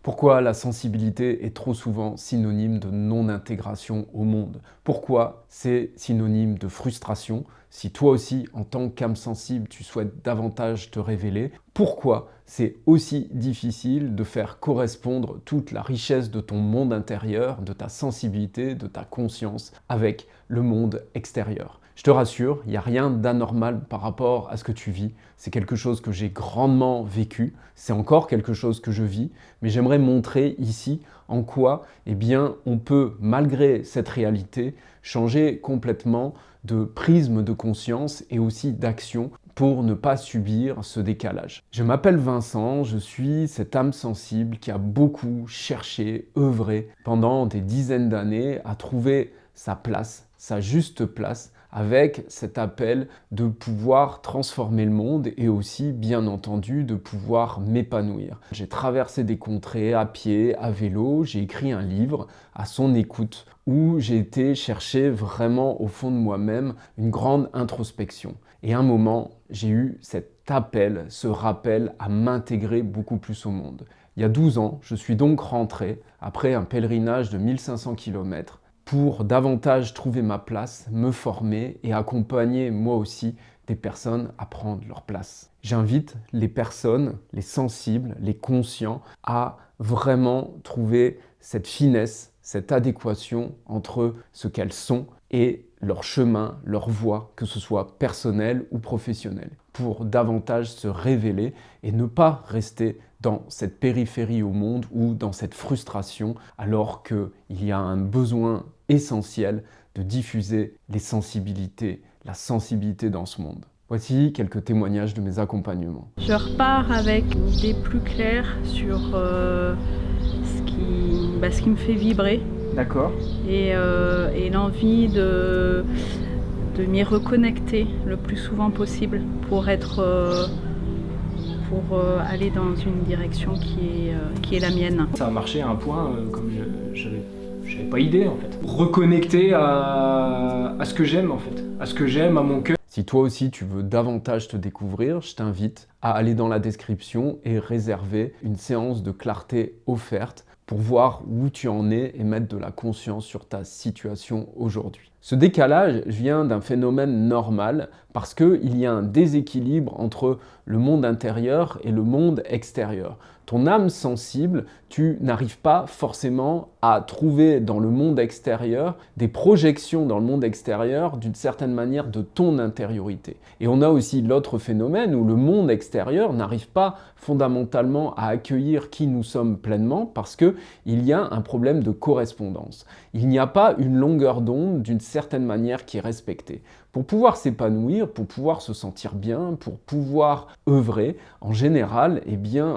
Pourquoi la sensibilité est trop souvent synonyme de non-intégration au monde? Pourquoi c'est synonyme de frustration? Si toi aussi, en tant qu'âme sensible, tu souhaites davantage te révéler, pourquoi c'est aussi difficile de faire correspondre toute la richesse de ton monde intérieur, de ta sensibilité, de ta conscience avec le monde extérieur? Je te rassure, il n'y a rien d'anormal par rapport à ce que tu vis. C'est quelque chose que j'ai grandement vécu, c'est encore quelque chose que je vis, mais j'aimerais montrer ici en quoi on peut, malgré cette réalité, changer complètement de prisme de conscience et aussi d'action pour ne pas subir ce décalage. Je m'appelle Vincent, je suis cette âme sensible qui a beaucoup cherché, œuvré pendant des dizaines d'années à trouver sa place, sa juste place, avec cet appel de pouvoir transformer le monde et aussi, bien entendu, de pouvoir m'épanouir. J'ai traversé des contrées à pied, à vélo, j'ai écrit un livre à son écoute où j'ai été chercher vraiment au fond de moi-même une grande introspection. Et à un moment, j'ai eu cet appel, ce rappel à m'intégrer beaucoup plus au monde. Il y a 12 ans, je suis donc rentré après un pèlerinage de 1500 km pour davantage trouver ma place, me former et accompagner moi aussi des personnes à prendre leur place. J'invite les personnes, les sensibles, les conscients à vraiment trouver cette finesse, cette adéquation entre ce qu'elles sont et leur chemin, leur voie, que ce soit personnel ou professionnel, pour davantage se révéler et ne pas rester dans cette périphérie au monde ou dans cette frustration alors qu'il y a un besoin essentiel de diffuser les sensibilités, la sensibilité dans ce monde. Voici quelques témoignages de mes accompagnements. Je repars avec une idée plus claire sur ce qui me fait vibrer. D'accord. Et l'envie de m'y reconnecter le plus souvent possible pour aller dans une direction qui est la mienne. Ça a marché à un point comme j'avais pas idée en fait. Reconnecter à ce que j'aime en fait, à ce que j'aime, à mon cœur. Si toi aussi tu veux davantage te découvrir, je t'invite à aller dans la description et réserver une séance de clarté offerte pour voir où tu en es et mettre de la conscience sur ta situation aujourd'hui. Ce décalage vient d'un phénomène normal parce qu'il y a un déséquilibre entre le monde intérieur et le monde extérieur. Ton âme sensible, tu n'arrives pas forcément à trouver dans le monde extérieur des projections dans le monde extérieur d'une certaine manière de ton intériorité. Et on a aussi l'autre phénomène où le monde extérieur n'arrive pas fondamentalement à accueillir qui nous sommes pleinement parce qu'il y a un problème de correspondance. Il n'y a pas une longueur d'onde d'une certaine manière qui est respectée. Pour pouvoir s'épanouir, pour pouvoir se sentir bien, pour pouvoir œuvrer, en général,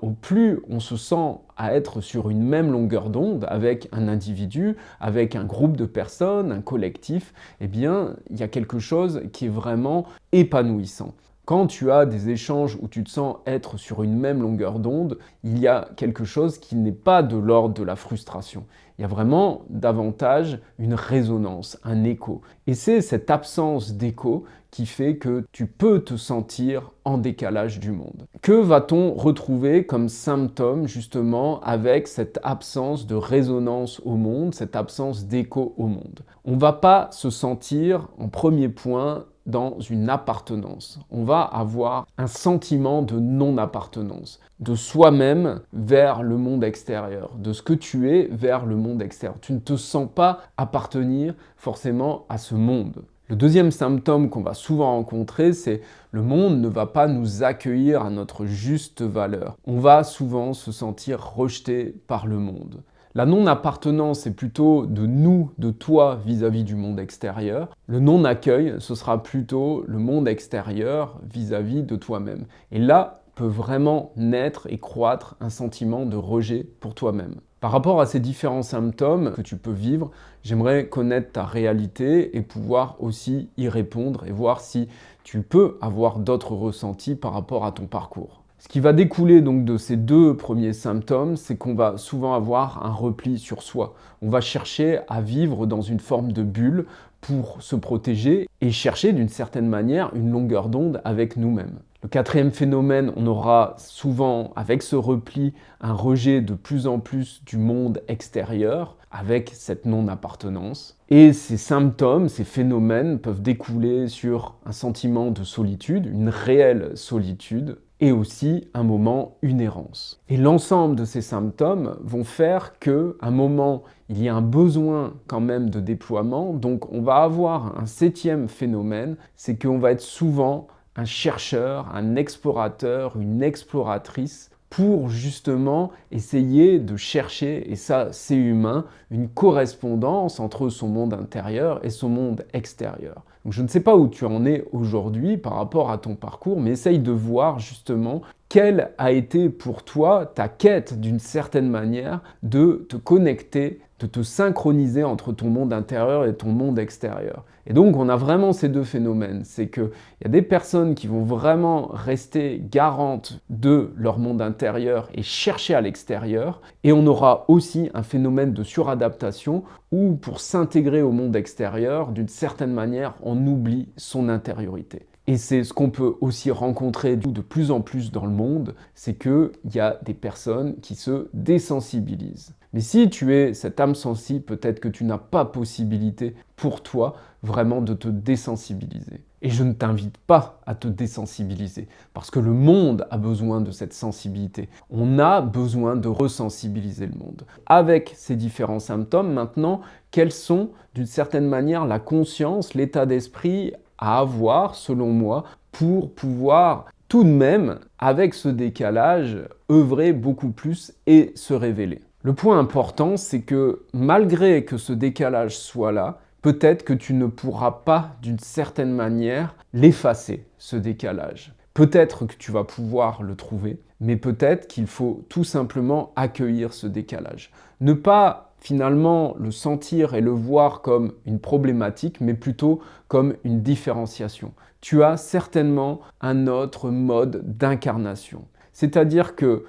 au plus on se sent à être sur une même longueur d'onde avec un individu, avec un groupe de personnes, un collectif, il y a quelque chose qui est vraiment épanouissant. Quand tu as des échanges où tu te sens être sur une même longueur d'onde, il y a quelque chose qui n'est pas de l'ordre de la frustration. Il y a vraiment davantage une résonance, un écho. Et c'est cette absence d'écho qui fait que tu peux te sentir en décalage du monde. Que va-t-on retrouver comme symptôme justement avec cette absence de résonance au monde, cette absence d'écho au monde? On ne va pas se sentir, en premier point, dans une appartenance. On va avoir un sentiment de non-appartenance, de soi-même vers le monde extérieur, de ce que tu es vers le monde extérieur. Tu ne te sens pas appartenir forcément à ce monde. Le deuxième symptôme qu'on va souvent rencontrer, c'est le monde ne va pas nous accueillir à notre juste valeur. On va souvent se sentir rejeté par le monde. La non-appartenance est plutôt de nous, de toi vis-à-vis du monde extérieur. Le non-accueil, ce sera plutôt le monde extérieur vis-à-vis de toi-même. Et là peut vraiment naître et croître un sentiment de rejet pour toi-même. Par rapport à ces différents symptômes que tu peux vivre, j'aimerais connaître ta réalité et pouvoir aussi y répondre et voir si tu peux avoir d'autres ressentis par rapport à ton parcours. Ce qui va découler donc de ces deux premiers symptômes, c'est qu'on va souvent avoir un repli sur soi. On va chercher à vivre dans une forme de bulle pour se protéger et chercher d'une certaine manière une longueur d'onde avec nous-mêmes. Le quatrième phénomène, on aura souvent, avec ce repli, un rejet de plus en plus du monde extérieur, avec cette non-appartenance. Et ces symptômes, ces phénomènes peuvent découler sur un sentiment de solitude, une réelle solitude, et aussi un moment, une errance. Et l'ensemble de ces symptômes vont faire qu'à un moment, il y a un besoin quand même de déploiement. Donc on va avoir un septième phénomène, c'est qu'on va être souvent un chercheur, un explorateur, une exploratrice pour justement essayer de chercher, et ça c'est humain, une correspondance entre son monde intérieur et son monde extérieur. Donc je ne sais pas où tu en es aujourd'hui par rapport à ton parcours, mais essaye de voir justement quelle a été pour toi ta quête d'une certaine manière de te connecter, de te synchroniser entre ton monde intérieur et ton monde extérieur. Et donc on a vraiment ces deux phénomènes, c'est qu'il y a des personnes qui vont vraiment rester garantes de leur monde intérieur et chercher à l'extérieur, et on aura aussi un phénomène de suradaptation où pour s'intégrer au monde extérieur, d'une certaine manière, on oublie son intériorité. Et c'est ce qu'on peut aussi rencontrer de plus en plus dans le monde, c'est qu'il y a des personnes qui se désensibilisent. Mais si tu es cette âme sensible, peut-être que tu n'as pas possibilité pour toi vraiment de te désensibiliser. Et je ne t'invite pas à te désensibiliser, parce que le monde a besoin de cette sensibilité. On a besoin de resensibiliser le monde. Avec ces différents symptômes, maintenant, quels sont, d'une certaine manière, la conscience, l'état d'esprit à avoir, selon moi, pour pouvoir tout de même, avec ce décalage, œuvrer beaucoup plus et se révéler. Le point important, c'est que malgré que ce décalage soit là, peut-être que tu ne pourras pas, d'une certaine manière, l'effacer, ce décalage. Peut-être que tu vas pouvoir le trouver, mais peut-être qu'il faut tout simplement accueillir ce décalage. Ne pas finalement le sentir et le voir comme une problématique, mais plutôt comme une différenciation. Tu as certainement un autre mode d'incarnation. C'est-à-dire qu'il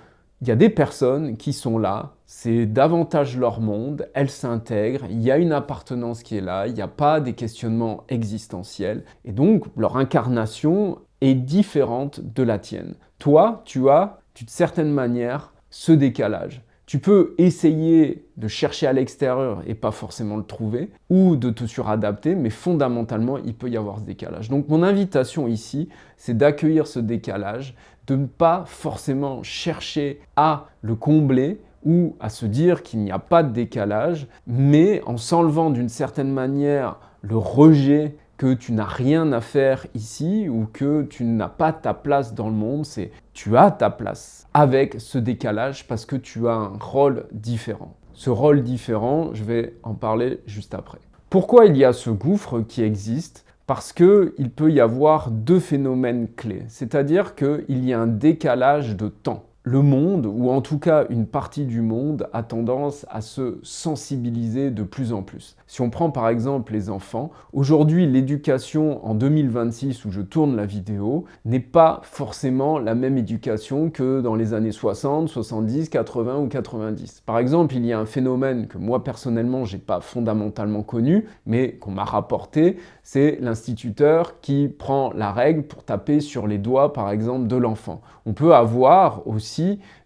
y a des personnes qui sont là, c'est davantage leur monde, elles s'intègrent, il y a une appartenance qui est là, il n'y a pas des questionnements existentiels, et donc leur incarnation est différente de la tienne. Toi, tu as d'une certaine manière ce décalage. Tu peux essayer de chercher à l'extérieur et pas forcément le trouver, ou de te suradapter, mais fondamentalement, il peut y avoir ce décalage. Donc mon invitation ici, c'est d'accueillir ce décalage, de ne pas forcément chercher à le combler ou à se dire qu'il n'y a pas de décalage, mais en s'enlevant d'une certaine manière le rejet que tu n'as rien à faire ici ou que tu n'as pas ta place dans le monde, c'est tu as ta place avec ce décalage parce que tu as un rôle différent. Ce rôle différent, je vais en parler juste après. Pourquoi il y a ce gouffre qui existe ? Parce qu'il peut y avoir deux phénomènes clés, c'est-à-dire qu'il y a un décalage de temps. Le monde, ou en tout cas une partie du monde, a tendance à se sensibiliser de plus en plus. Si on prend par exemple les enfants, aujourd'hui l'éducation en 2026 où je tourne la vidéo n'est pas forcément la même éducation que dans les années 60, 70, 80 ou 90. Par exemple, il y a un phénomène que moi personnellement j'ai pas fondamentalement connu, mais qu'on m'a rapporté, c'est l'instituteur qui prend la règle pour taper sur les doigts par exemple de l'enfant. On peut avoir aussi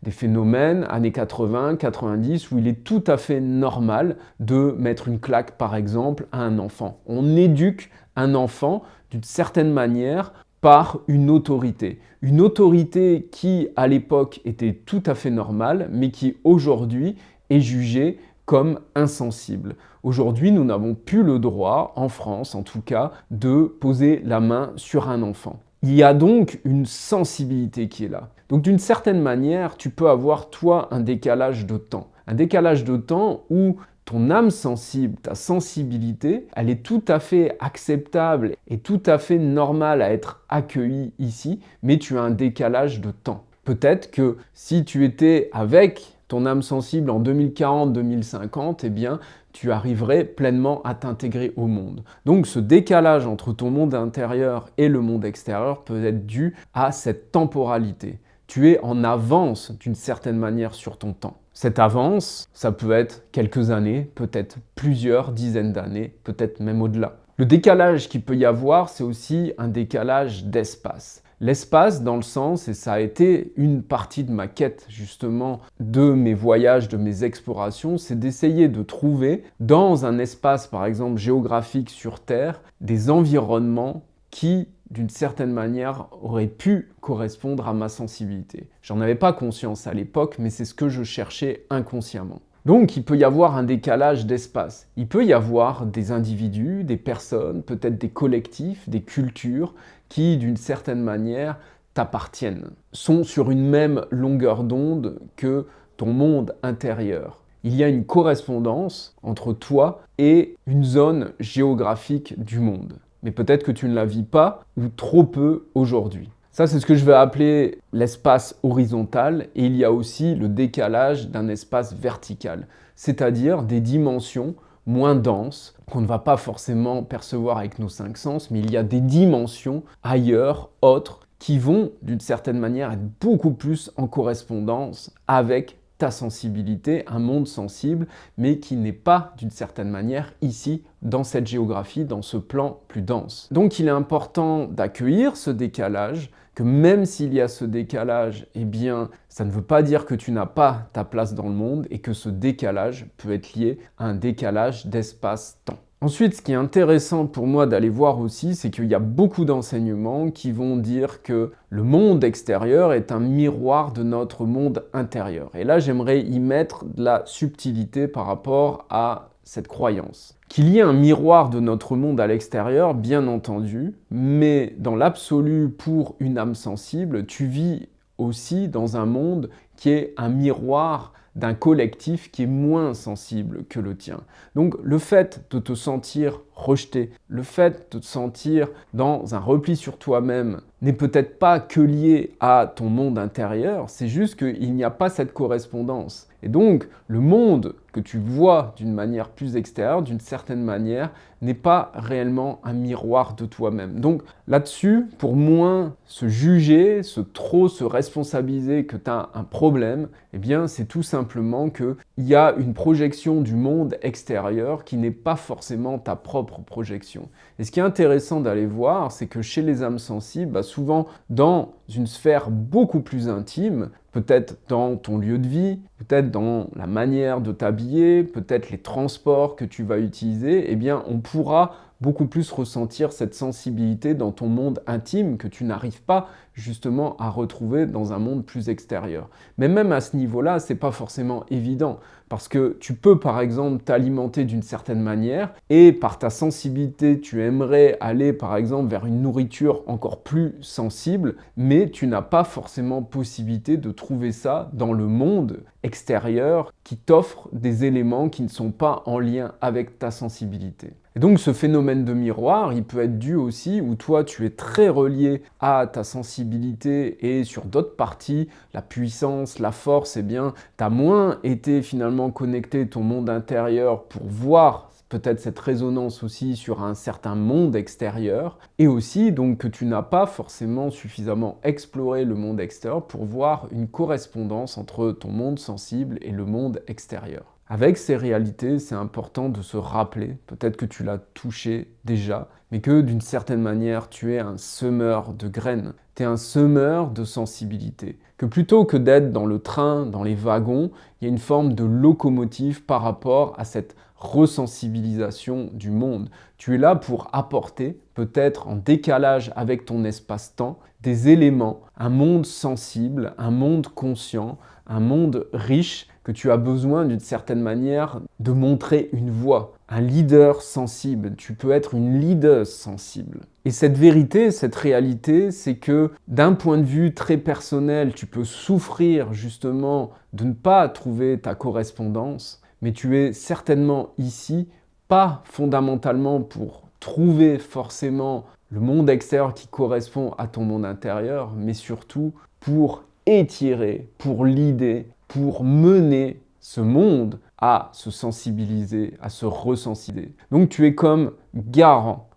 des phénomènes années 80, 90 où il est tout à fait normal de mettre une claque par exemple à un enfant. On éduque un enfant d'une certaine manière par une autorité. Une autorité qui à l'époque était tout à fait normale mais qui aujourd'hui est jugée comme insensible. Aujourd'hui, nous n'avons plus le droit, en France en tout cas, de poser la main sur un enfant. Il y a donc une sensibilité qui est là. Donc d'une certaine manière, tu peux avoir toi un décalage de temps. Un décalage de temps où ton âme sensible, ta sensibilité, elle est tout à fait acceptable et tout à fait normale à être accueillie ici, mais tu as un décalage de temps. Peut-être que si tu étais avec ton âme sensible en 2040-2050, eh bien, tu arriverais pleinement à t'intégrer au monde. Donc ce décalage entre ton monde intérieur et le monde extérieur peut être dû à cette temporalité. Tu es en avance d'une certaine manière sur ton temps. Cette avance, ça peut être quelques années, peut-être plusieurs dizaines d'années, peut-être même au-delà. Le décalage qu'il peut y avoir, c'est aussi un décalage d'espace. L'espace, dans le sens, et ça a été une partie de ma quête justement de mes voyages, de mes explorations, c'est d'essayer de trouver dans un espace, par exemple géographique sur Terre, des environnements qui, d'une certaine manière, auraient pu correspondre à ma sensibilité. J'en avais pas conscience à l'époque, mais c'est ce que je cherchais inconsciemment. Donc il peut y avoir un décalage d'espace. Il peut y avoir des individus, des personnes, peut-être des collectifs, des cultures qui, d'une certaine manière, t'appartiennent, sont sur une même longueur d'onde que ton monde intérieur. Il y a une correspondance entre toi et une zone géographique du monde. Mais peut-être que tu ne la vis pas ou trop peu aujourd'hui. Ça, c'est ce que je vais appeler l'espace horizontal, et il y a aussi le décalage d'un espace vertical, c'est-à-dire des dimensions moins denses, qu'on ne va pas forcément percevoir avec nos 5 sens, mais il y a des dimensions ailleurs, autres, qui vont d'une certaine manière être beaucoup plus en correspondance avec ta sensibilité, un monde sensible, mais qui n'est pas d'une certaine manière ici, dans cette géographie, dans ce plan plus dense. Donc il est important d'accueillir ce décalage, que même s'il y a ce décalage, eh bien, ça ne veut pas dire que tu n'as pas ta place dans le monde et que ce décalage peut être lié à un décalage d'espace-temps. Ensuite, ce qui est intéressant pour moi d'aller voir aussi, c'est qu'il y a beaucoup d'enseignements qui vont dire que le monde extérieur est un miroir de notre monde intérieur. Et là, j'aimerais y mettre de la subtilité par rapport à cette croyance. Qu'il y ait un miroir de notre monde à l'extérieur, bien entendu, mais dans l'absolu, pour une âme sensible, tu vis aussi dans un monde qui est un miroir d'un collectif qui est moins sensible que le tien. Donc le fait de te sentir rejeté, le fait de te sentir dans un repli sur toi-même n'est peut-être pas que lié à ton monde intérieur, c'est juste qu'il n'y a pas cette correspondance. Et donc le monde que tu vois d'une manière plus extérieure, d'une certaine manière, n'est pas réellement un miroir de toi-même. Donc là-dessus, pour moins se juger, se responsabiliser que tu as un problème, eh bien c'est tout simplement qu'il y a une projection du monde extérieur qui n'est pas forcément ta propre projection. Et ce qui est intéressant d'aller voir, c'est que chez les âmes sensibles, souvent dans une sphère beaucoup plus intime, peut-être dans ton lieu de vie, peut-être dans la manière de t'habiller, peut-être les transports que tu vas utiliser, eh bien on pourra beaucoup plus ressentir cette sensibilité dans ton monde intime que tu n'arrives pas justement à retrouver dans un monde plus extérieur. Mais même à ce niveau-là, c'est pas forcément évident parce que tu peux par exemple t'alimenter d'une certaine manière et par ta sensibilité, tu aimerais aller par exemple vers une nourriture encore plus sensible, mais tu n'as pas forcément possibilité de trouver ça dans le monde extérieur qui t'offre des éléments qui ne sont pas en lien avec ta sensibilité. Et donc ce phénomène de miroir, il peut être dû aussi où toi tu es très relié à ta sensibilité et sur d'autres parties, la puissance, la force, eh bien tu as moins été finalement connecté à ton monde intérieur pour voir peut-être cette résonance aussi sur un certain monde extérieur et aussi donc que tu n'as pas forcément suffisamment exploré le monde extérieur pour voir une correspondance entre ton monde sensible et le monde extérieur. Avec ces réalités, c'est important de se rappeler, peut-être que tu l'as touché déjà, mais que d'une certaine manière, tu es un semeur de graines, tu es un semeur de sensibilité. Que plutôt que d'être dans le train, dans les wagons, il y a une forme de locomotive par rapport à cette resensibilisation du monde. Tu es là pour apporter, peut-être en décalage avec ton espace-temps, des éléments, un monde sensible, un monde conscient, un monde riche que tu as besoin d'une certaine manière de montrer une voix, un leader sensible. Tu peux être une leader sensible. Et cette vérité, cette réalité, c'est que d'un point de vue très personnel, tu peux souffrir justement de ne pas trouver ta correspondance, mais tu es certainement ici, pas fondamentalement pour trouver forcément le monde extérieur qui correspond à ton monde intérieur, mais surtout pour étirer, pour leader, pour mener ce monde à se sensibiliser, à se resensibiliser. Donc tu es comme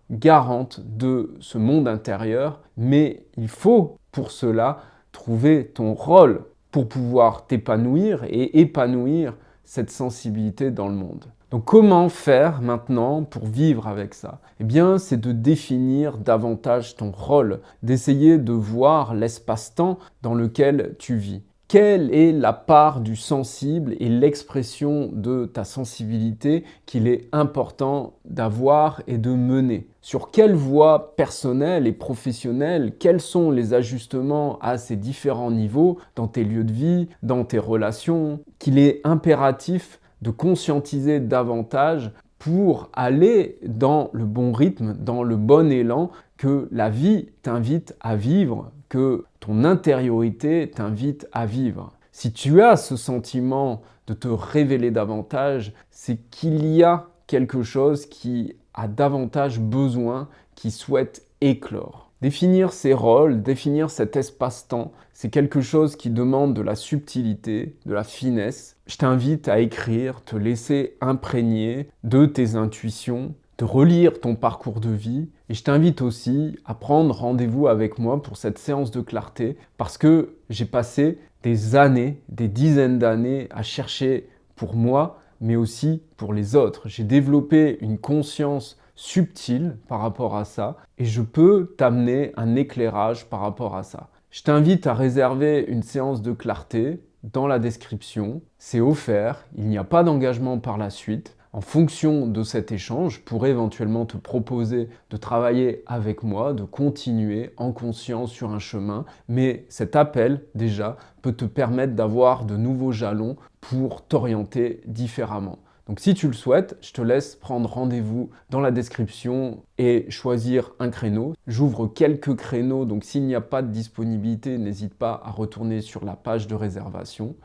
garante de ce monde intérieur, mais il faut pour cela trouver ton rôle pour pouvoir t'épanouir et épanouir cette sensibilité dans le monde. Donc comment faire maintenant pour vivre avec ça? Eh bien, c'est de définir davantage ton rôle, d'essayer de voir l'espace-temps dans lequel tu vis. Quelle est la part du sensible et l'expression de ta sensibilité qu'il est important d'avoir et de mener? Sur quelle voie personnelle et professionnelle, quels sont les ajustements à ces différents niveaux dans tes lieux de vie, dans tes relations, qu'il est impératif de conscientiser davantage pour aller dans le bon rythme, dans le bon élan que la vie t'invite à vivre, que ton intériorité t'invite à vivre. Si tu as ce sentiment de te révéler davantage, c'est qu'il y a quelque chose qui a davantage besoin, qui souhaite éclore. Définir ses rôles, définir cet espace-temps, c'est quelque chose qui demande de la subtilité, de la finesse. Je t'invite à écrire, te laisser imprégner de tes intuitions, de relire ton parcours de vie. Et je t'invite aussi à prendre rendez-vous avec moi pour cette séance de clarté parce que j'ai passé des années, des dizaines d'années à chercher pour moi, mais aussi pour les autres. J'ai développé une conscience subtile par rapport à ça et je peux t'amener un éclairage par rapport à ça. Je t'invite à réserver une séance de clarté dans la description. C'est offert, il n'y a pas d'engagement par la suite. En fonction de cet échange, je pourrais éventuellement te proposer de travailler avec moi, de continuer en conscience sur un chemin, mais cet appel déjà peut te permettre d'avoir de nouveaux jalons pour t'orienter différemment. Donc si tu le souhaites, je te laisse prendre rendez-vous dans la description et choisir un créneau. J'ouvre quelques créneaux, donc s'il n'y a pas de disponibilité, n'hésite pas à retourner sur la page de réservation.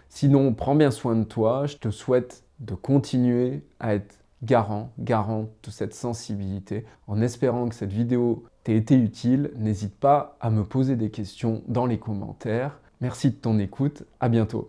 Prends bien soin de toi, je te souhaite de continuer à être garant de cette sensibilité. En espérant que cette vidéo t'ait été utile, n'hésite pas à me poser des questions dans les commentaires. Merci de ton écoute, à bientôt.